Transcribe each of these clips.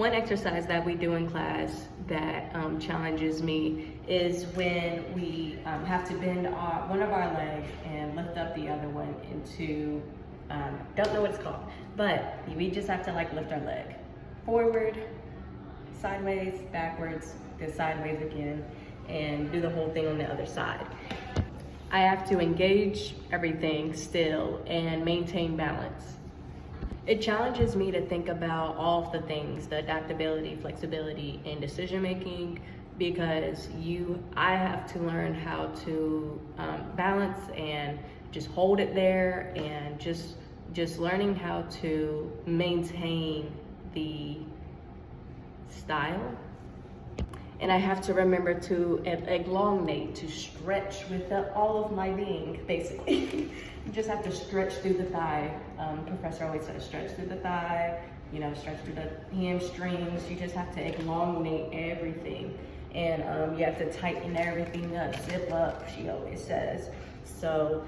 One exercise that we do in class that challenges me is when we have to bend one of our legs and lift up the other one into, don't know what it's called, but we just have to like lift our leg forward, sideways, backwards, then sideways again, and do the whole thing on the other side. I have to engage everything still and maintain balance. It challenges me to think about all of the things, the adaptability, flexibility, and decision making, because I have to learn how to balance and just hold it there, and just learning how to maintain the style. And I have to remember to elongate, to stretch with all of my being, basically. You just have to stretch through the thigh. Professor always says stretch through the thigh, stretch through the hamstrings. You just have to elongate everything. And you have to tighten everything up, zip up, she always says. So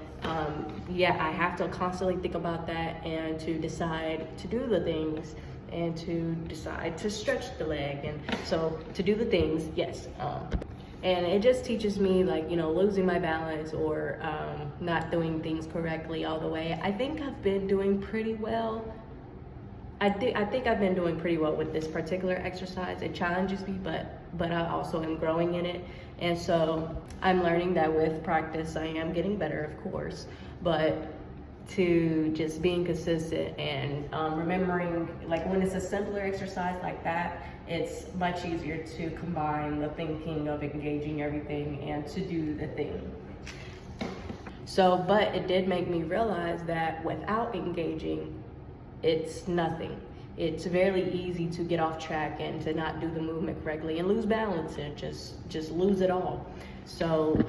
yeah, I have to constantly think about that and to decide to do the things and to decide to stretch the leg, and so to do the things, yes. And it just teaches me, like, losing my balance or not doing things correctly all the way. I think I've been doing pretty well. I think I've been doing pretty well with this particular exercise. It challenges me, but I also am growing in it. And so I'm learning that with practice, I am getting better, of course, but to just being consistent and remembering, like when it's a simpler exercise like that, it's much easier to combine the thinking of engaging everything and to do the thing. So, but it did make me realize that without engaging, it's nothing. It's very easy to get off track and to not do the movement correctly and lose balance and just lose it all. So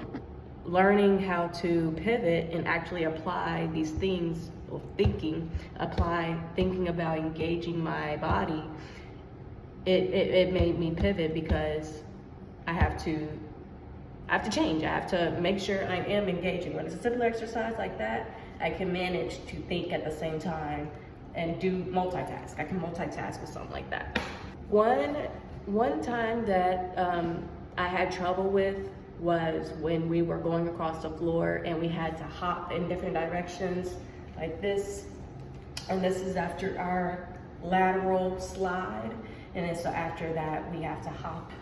learning how to pivot and actually apply these things, or thinking about engaging my body, it made me pivot, because I have to change. I have to make sure I am engaging. When it's a simpler exercise like that, I can manage to think at the same time and do multitask. I can multitask with something like that. One time that I had trouble with was when we were going across the floor and we had to hop in different directions like this. And this is after our lateral slide. And then so after that, we have to hop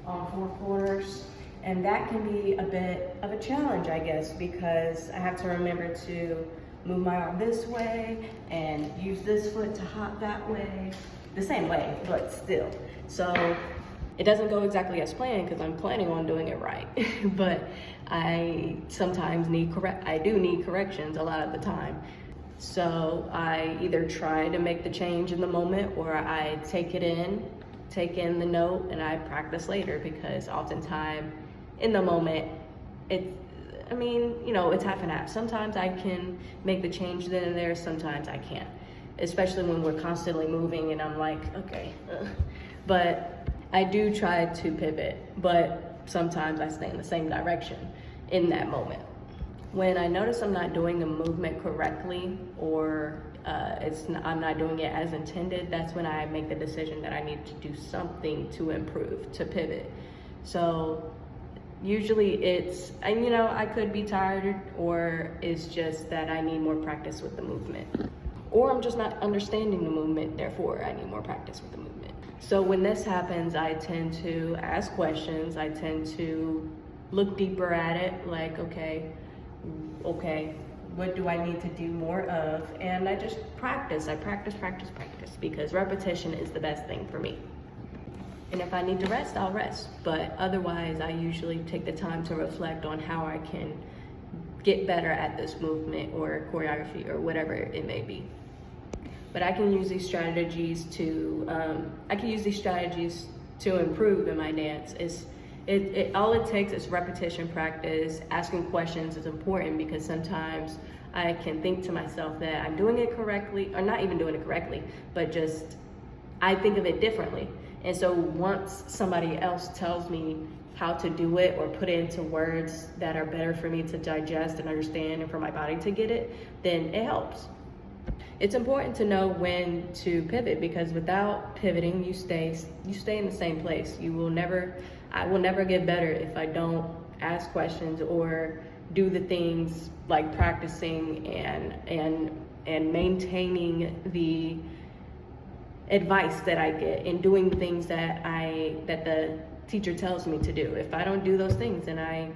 on 4 corners. And that can be a bit of a challenge, I guess, because I have to remember to move my arm this way and use this foot to hop that way, the same way, but still. So it doesn't go exactly as planned, because I'm planning on doing it right. But I sometimes I do need corrections a lot of the time. So I either try to make the change in the moment, or I take in the note, and I practice later, because oftentimes in the moment, it's half and half. Sometimes I can make the change then and there, sometimes I can't. Especially when we're constantly moving and I'm like, okay. But I do try to pivot, but sometimes I stay in the same direction in that moment. When I notice I'm not doing the movement correctly, or I'm not doing it as intended, that's when I make the decision that I need to do something to improve, to pivot. So usually it's, I could be tired, or it's just that I need more practice with the movement. Or I'm just not understanding the movement, therefore I need more practice with the movement. So when this happens, I tend to ask questions. I tend to look deeper at it, like, okay, what do I need to do more of? And I just practice. I practice, because repetition is the best thing for me. And if I need to rest, I'll rest. But otherwise, I usually take the time to reflect on how I can get better at this movement or choreography or whatever it may be. But I can use these strategies to improve in my dance. All it takes is repetition, practice. Asking questions is important, because sometimes I can think to myself that I'm doing it correctly, or not even doing it correctly, but just I think of it differently. And so once somebody else tells me how to do it or put it into words that are better for me to digest and understand and for my body to get it, then it helps. it's important to know when to pivot, because without pivoting, you stay in the same place. I will never get better if I don't ask questions or do the things like practicing and maintaining the advice that I get and doing things that the teacher tells me to do. If I don't do those things, then I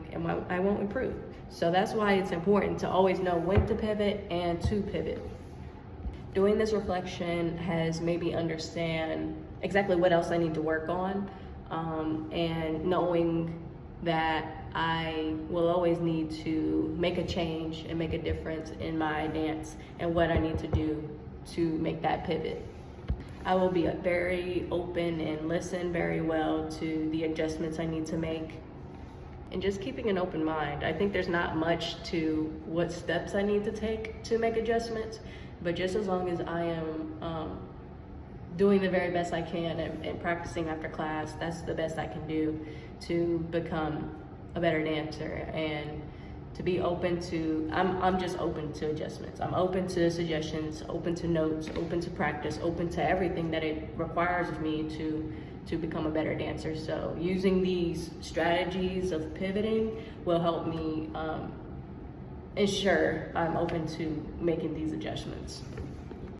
won't improve. So that's why it's important to always know when to pivot and to pivot. Doing this reflection has made me understand exactly what else I need to work on, and knowing that I will always need to make a change and make a difference in my dance and what I need to do to make that pivot. I will be very open and listen very well to the adjustments I need to make, and just keeping an open mind. I think there's not much to what steps I need to take to make adjustments, but just as long as I am doing the very best I can and practicing after class, that's the best I can do to become a better dancer, and to be open to, I'm just open to adjustments. I'm open to suggestions, open to notes, open to practice, open to everything that it requires of me to become a better dancer. So using these strategies of pivoting will help me ensure I'm open to making these adjustments.